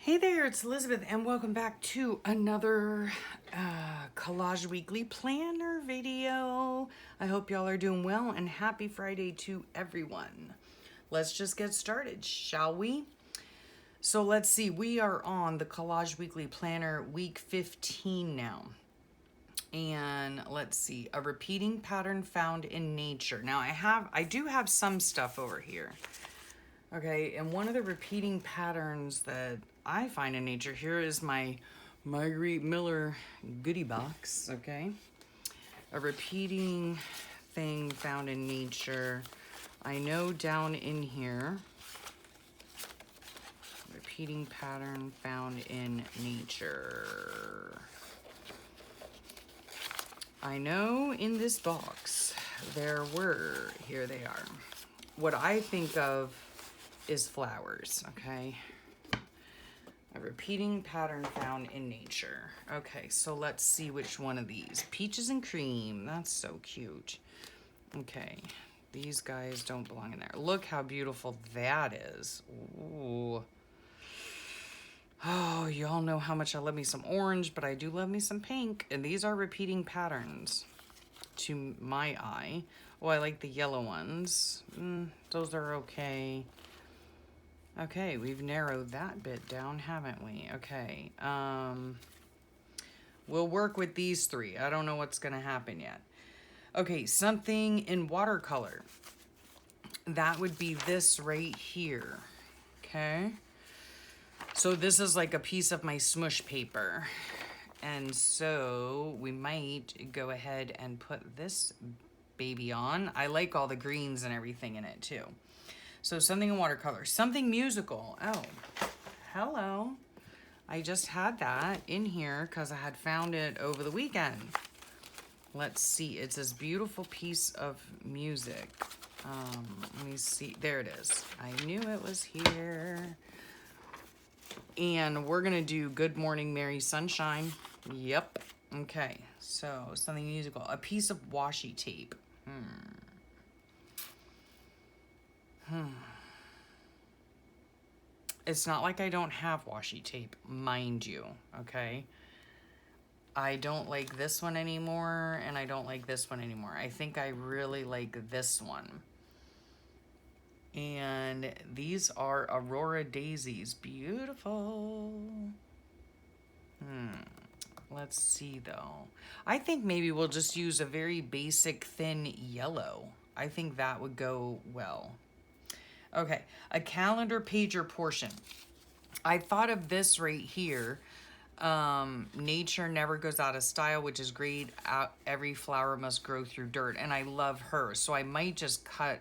Hey there, it's Elizabeth, and welcome back to another Collage Weekly Planner video. I hope y'all are doing well, and happy Friday to everyone. Let's just get started, shall we? So let's see, we are on the Collage Weekly Planner week 15 now. And let's see, a repeating pattern found in nature. Now I do have some stuff over here. Okay, and one of the repeating patterns that I find in nature, here is my Margarete Miller goodie box, okay? A repeating thing found in nature. I know down in here, repeating pattern found in nature. I know in this box there were, here they are, what I think of is flowers, okay? A repeating pattern found in nature. Okay, so let's see which one of these. Peaches and cream, that's so cute. Okay, these guys don't belong in there. Look how beautiful that is. Ooh. Oh, y'all know how much I love me some orange, but I do love me some pink. And these are repeating patterns to my eye. Oh, I like the yellow ones. Those are okay. Okay, we've narrowed that bit down, haven't we? Okay, we'll work with these three. I don't know what's gonna happen yet. Okay, something in watercolor. That would be this right here, okay? So this is like a piece of my smush paper. And so we might go ahead and put this baby on. I like all the greens and everything in it too. So something in watercolor, something musical. Oh, hello. I just had that in here because I had found it over the weekend. Let's see, it's this beautiful piece of music. Let me see, there it is. I knew it was here. And we're gonna do Good Morning Mary Sunshine. Yep, okay, so something musical. A piece of washi tape. It's not like I don't have washi tape, mind you, okay? I don't like this one anymore, and I don't like this one anymore. I think I really like this one. And these are Aurora Daisies. Beautiful. Let's see, though. I think maybe we'll just use a very basic thin yellow. I think that would go well. Okay, a calendar pager portion. I thought of this right here. Nature never goes out of style, which is great. Every flower must grow through dirt. And I love her. So I might just cut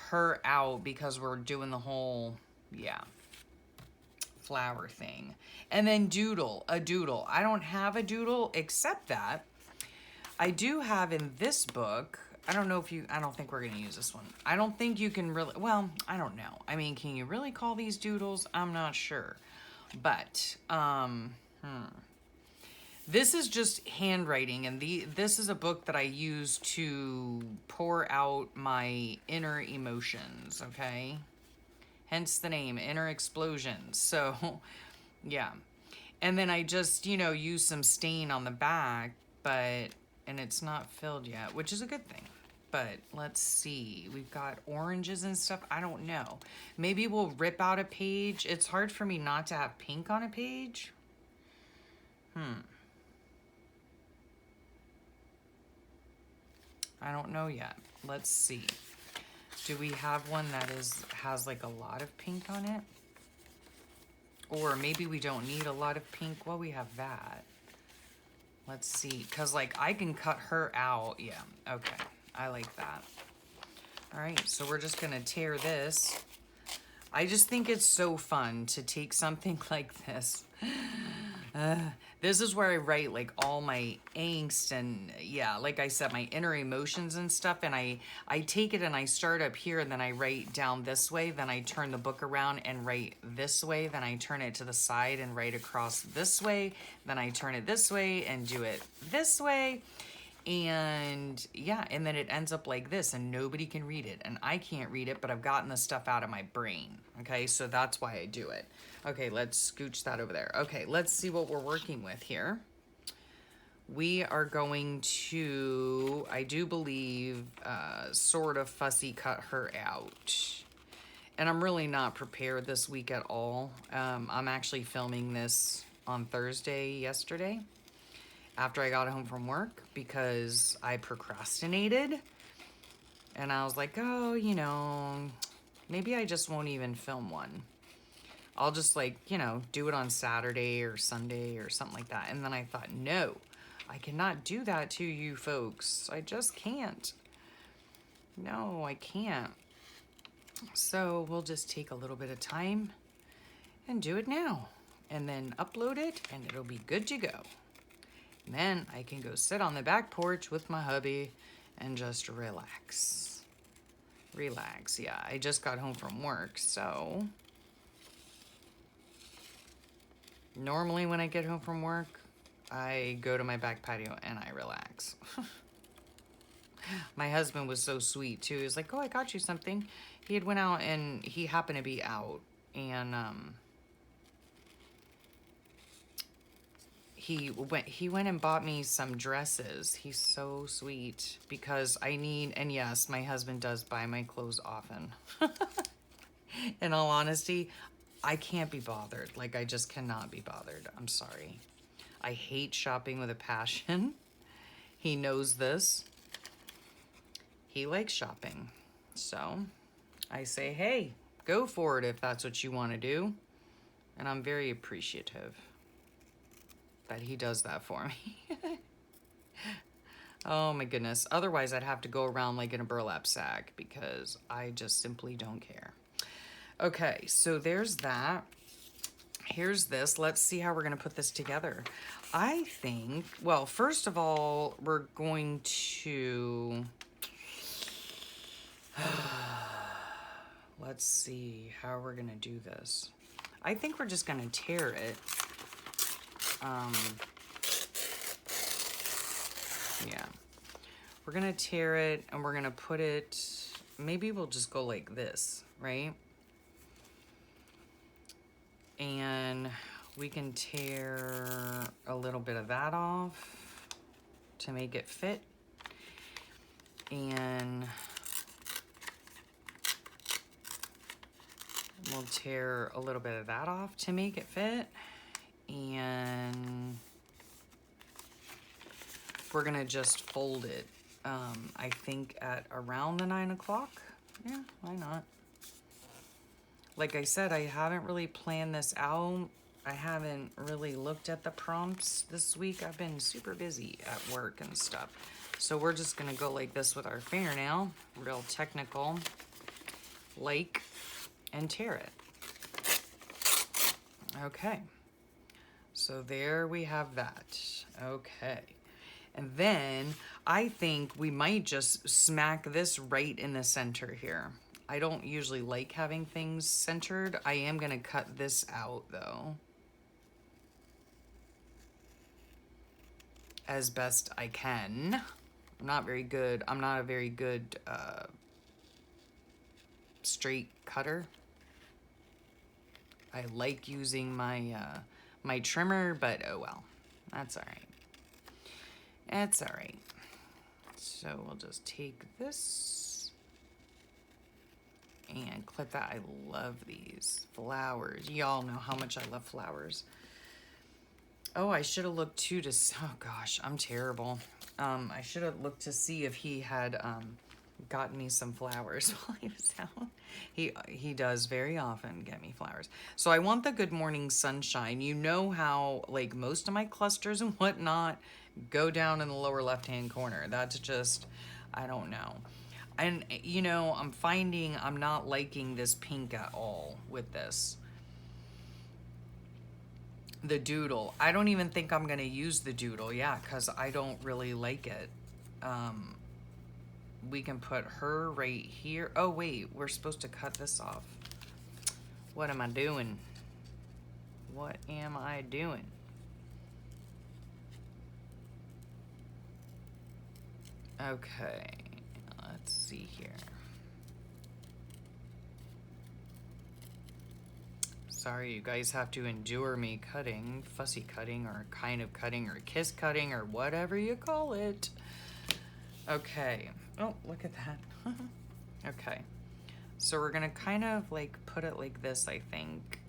her out because we're doing the whole, flower thing. And then doodle, a doodle. I don't have a doodle except that I do have in this book, I don't think we're gonna use this one. I don't think you can really, well, I don't know. I mean, can you really call these doodles? I'm not sure. But, this is just handwriting, and this is a book that I use to pour out my inner emotions, okay? Hence the name, Inner Explosions. So, yeah. And then I just, use some stain on the back, and it's not filled yet, which is a good thing. But let's see, we've got oranges and stuff. I don't know. Maybe we'll rip out a page. It's hard for me not to have pink on a page. I don't know yet. Let's see. Do we have one that has like a lot of pink on it? Or maybe we don't need a lot of pink. Well, we have that. Let's see, because like I can cut her out. Yeah, okay, I like that. All right, so we're just gonna tear this. I just think it's so fun to take something like this. This is where I write like all my angst and like I said, my inner emotions and stuff. And I take it and I start up here and then I write down this way. Then I turn the book around and write this way. Then I turn it to the side and write across this way. Then I turn it this way and do it this way. And yeah, and then it ends up like this and nobody can read it. And I can't read it, but I've gotten the stuff out of my brain. Okay, so that's why I do it. Okay, let's scooch that over there. Okay, let's see what we're working with here. We are going to, I do believe, sort of fussy cut her out. And I'm really not prepared this week at all. I'm actually filming this on Thursday, yesterday, after I got home from work, because I procrastinated. And I was like, oh, you know, maybe I just won't even film one. I'll just, like, you know, do it on Saturday or Sunday or something like that. And then I thought, no, I cannot do that to you folks. I just can't. No, I can't. So we'll just take a little bit of time and do it now. And then upload it and it'll be good to go. And then I can go sit on the back porch with my hubby and just relax. Relax, yeah. I just got home from work, so normally when I get home from work, I go to my back patio and I relax. My husband was so sweet too. He was like, oh, I got you something. He had went out and he happened to be out, and he went and bought me some dresses. He's so sweet, because I need, and yes, my husband does buy my clothes often. In all honesty, I can't be bothered. Like, I just cannot be bothered. I'm sorry. I hate shopping with a passion. He knows this. He likes shopping. So I say, hey, go for it if that's what you want to do. And I'm very appreciative that he does that for me. Oh my goodness. Otherwise, I'd have to go around like in a burlap sack, because I just simply don't care. Okay, so there's that. Here's this. Let's see how we're going to put this together. I think, well, first of all, we're going to... Let's see how we're going to do this. I think we're just going to tear it. Yeah. We're going to tear it and we're going to put it, maybe we'll just go like this, right? And we can tear a little bit of that off to make it fit. And we'll tear a little bit of that off to make it fit. And we're gonna just fold it, I think at around the 9 o'clock. Yeah, why not? Like I said, I haven't really planned this out. I haven't really looked at the prompts this week. I've been super busy at work and stuff. So we're just gonna go like this with our fingernail, real technical, like, and tear it. Okay, so there we have that. Okay, and then I think we might just smack this right in the center here. I don't usually like having things centered. I am gonna cut this out though, as best I can. I'm not very good. I'm not a very good straight cutter. I like using my my trimmer, but oh well, that's all right. It's all right. So we'll just take this and clip that. I love these flowers. Y'all know how much I love flowers. Oh, I should have looked too to, oh gosh, I'm terrible. I should have looked to see if he had gotten me some flowers while he was out. He does very often get me flowers. So I want the Good Morning Sunshine. You know how, like, most of my clusters and whatnot go down in the lower left-hand corner. That's just, I don't know. And, you know, I'm finding I'm not liking this pink at all with this. The doodle. I don't even think I'm going to use the doodle. Yeah, because I don't really like it. We can put her right here. Oh, wait. We're supposed to cut this off. What am I doing? What am I doing? Okay, let's see here. Sorry, you guys have to endure me cutting, fussy cutting, or kind of cutting, or kiss cutting, or whatever you call it. Okay. Oh, look at that. Okay. So we're gonna kind of like put it like this, I think.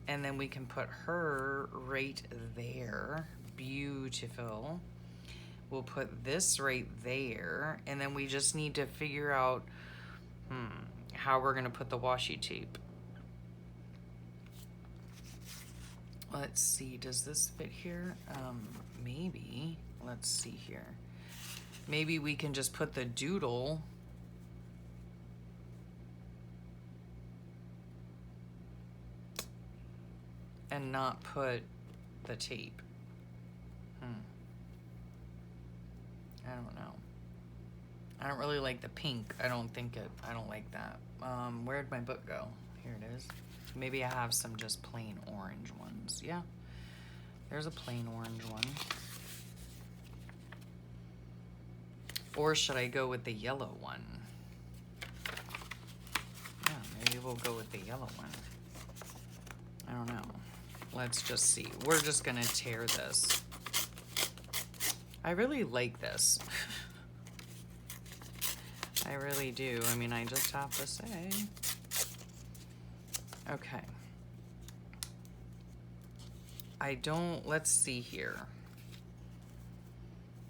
And then we can put her right there. Beautiful. We'll put this right there. And then we just need to figure out how we're gonna put the washi tape. Let's see, does this fit here? Maybe. Let's see here. Maybe we can just put the doodle and not put the tape. I don't know. I don't really like the pink. I don't like that. Where'd my book go? Here it is. Maybe I have some just plain orange ones. Yeah, there's a plain orange one. Or should I go with the yellow one? Yeah, maybe we'll go with the yellow one. I don't know. Let's just see. We're just gonna tear this. I really like this. I really do. I mean, I just have to say. Okay. Let's see here.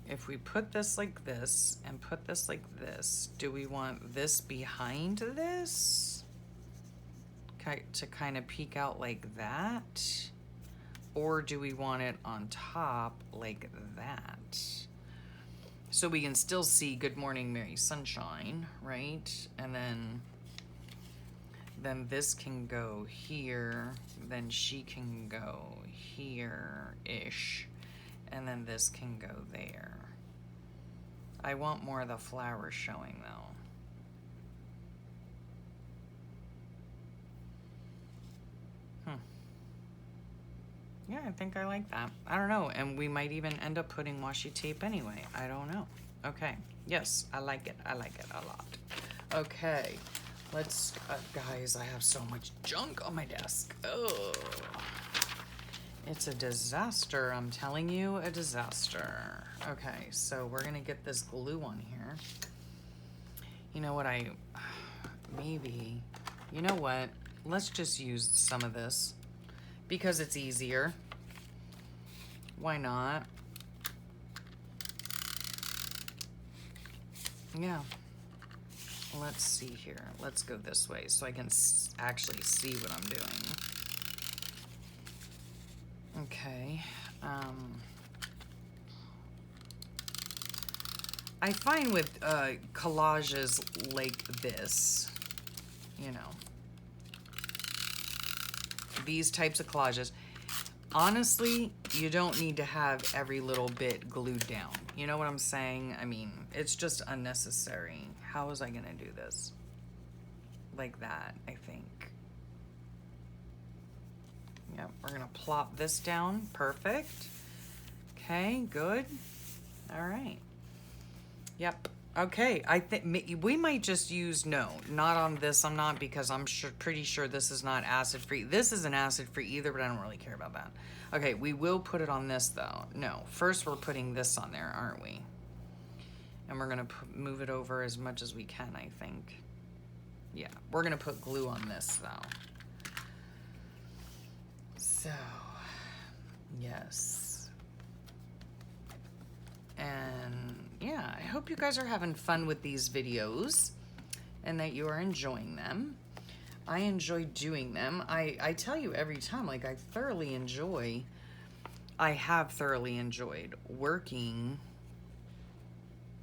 If we put this like this and put this like this, do we want this behind this? To kind of peek out like that? Or do we want it on top like that? So we can still see Good Morning Merry Sunshine, right? And then this can go here, then she can go here-ish, and then this can go there. I want more of the flowers showing though. Yeah, I think I like that. I don't know, and we might even end up putting washi tape anyway. I don't know. Okay, yes, I like it. I like it a lot. Okay, let's, guys, I have so much junk on my desk. Oh, it's a disaster, I'm telling you, a disaster. Okay, so we're gonna get this glue on here. You know what, maybe, you know what, let's just use some of this because it's easier. Why not? Yeah. Let's see here. Let's go this way so I can actually see what I'm doing. Okay. I find with collages like this, you know, these types of collages, honestly, you don't need to have every little bit glued down. You know what I'm saying? I mean, it's just unnecessary. How was I gonna do this? Like that, I think. Yep, we're gonna plop this down. Perfect. Okay, good. All right. Yep. Okay, I think we might just use, no, not on this. I'm not, because I'm pretty sure this is not acid free. This isn't acid free either, but I don't really care about that. Okay, we will put it on this though. No, first we're putting this on there, aren't we? And we're gonna move it over as much as we can, I think. Yeah, we're gonna put glue on this though. So, yes. And yeah, I hope you guys are having fun with these videos and that you are enjoying them. I enjoy doing them. I tell you every time, like, I have thoroughly enjoyed working.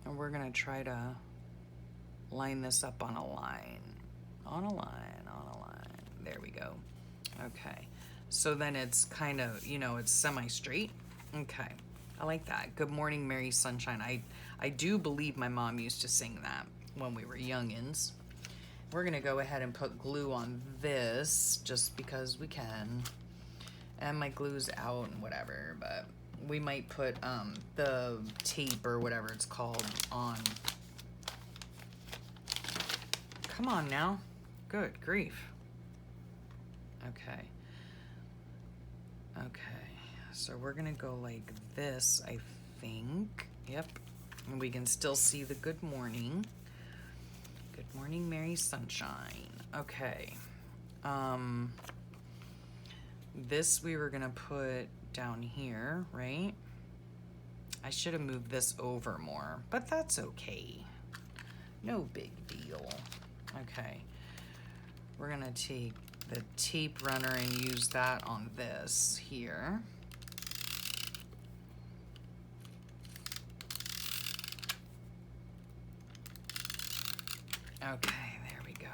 And we're gonna try to line this up on a line. On a line, on a line. There we go. Okay. So then it's kind of, you know, it's semi-straight. Okay. I like that. Good Morning Merry Sunshine. I do believe my mom used to sing that when we were youngins. We're gonna go ahead and put glue on this just because we can. And my glue's out and whatever, but we might put the tape or whatever it's called on. Come on now. Good grief. Okay. Okay. So we're gonna go like this, I think. Yep. And we can still see the good morning. Good morning, Mary Sunshine. Okay. This we were gonna put down here, right? I should have moved this over more, but that's okay. No big deal. Okay. We're gonna take the tape runner and use that on this here. Okay, there we go.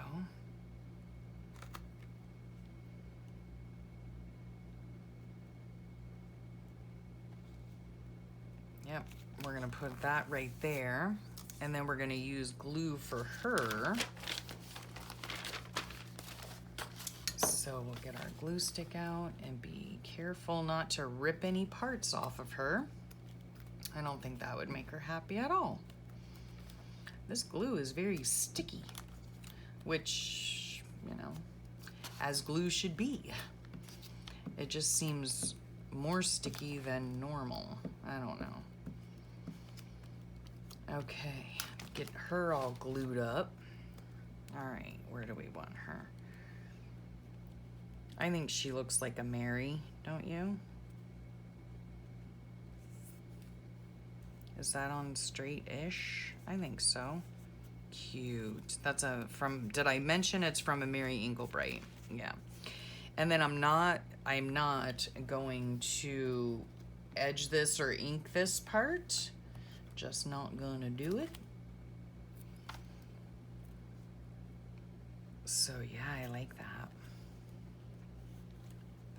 Yep, we're gonna put that right there. And then we're gonna use glue for her. So we'll get our glue stick out and be careful not to rip any parts off of her. I don't think that would make her happy at all. This glue is very sticky, which, you know, as glue should be. It just seems more sticky than normal. I don't know. Okay, get her all glued up. All right, where do we want her? I think she looks like a Mary, don't you? Is that on straight-ish? I think so. Cute. That's did I mention it's from a Mary Englebright? Yeah. And then I'm not going to edge this or ink this part. Just not gonna do it. So yeah, I like that.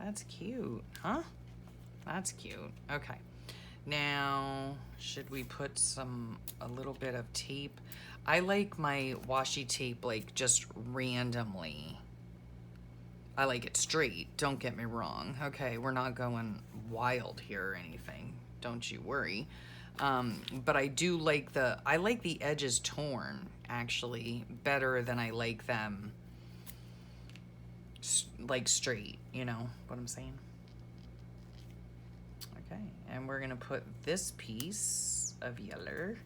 That's cute, huh? That's cute. Okay. Now, should we put a little bit of tape? I like my washi tape like just randomly. I like it straight, don't get me wrong. Okay, we're not going wild here or anything. Don't you worry. But I do like the edges torn, actually, better than I like them like straight, you know what I'm saying? Okay, and we're gonna put this piece of yellow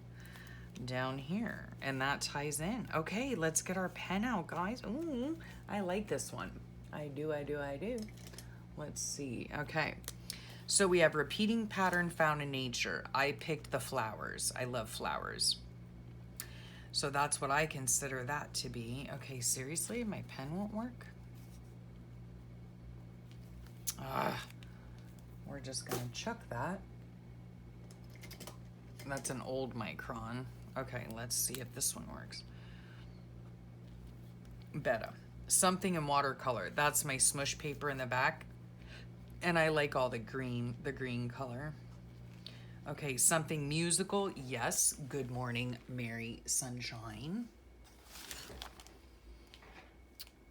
down here, and that ties in. Okay, let's get our pen out, guys. Ooh, I like this one. I do. Let's see. Okay, so we have repeating pattern found in nature. I picked the flowers. I love flowers. So that's what I consider that to be. Okay, seriously, my pen won't work? We're just gonna chuck that. That's an old micron. Okay, let's see if this one works. Better. Something in watercolor. That's my smush paper in the back. And I like all the green color. Okay, something musical. Yes, Good Morning, Mary Sunshine.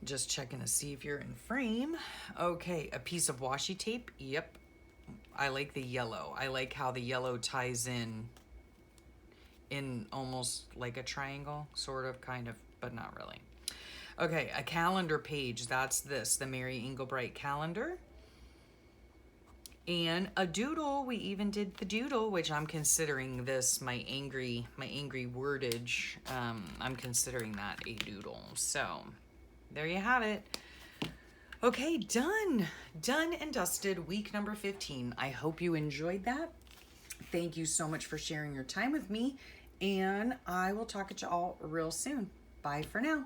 Just checking to see if you're in frame. Okay, a piece of washi tape. Yep. I like the yellow. I like how the yellow ties in almost like a triangle, sort of, kind of, but not really. Okay, a calendar page. That's this, the Mary Englebright calendar. And a doodle. We even did the doodle, which I'm considering this my angry wordage. I'm considering that a doodle. So there you have it. Okay, done and dusted. Week number 15. I hope you enjoyed that. Thank you so much for sharing your time with me, and I will talk to you all real soon. Bye for now.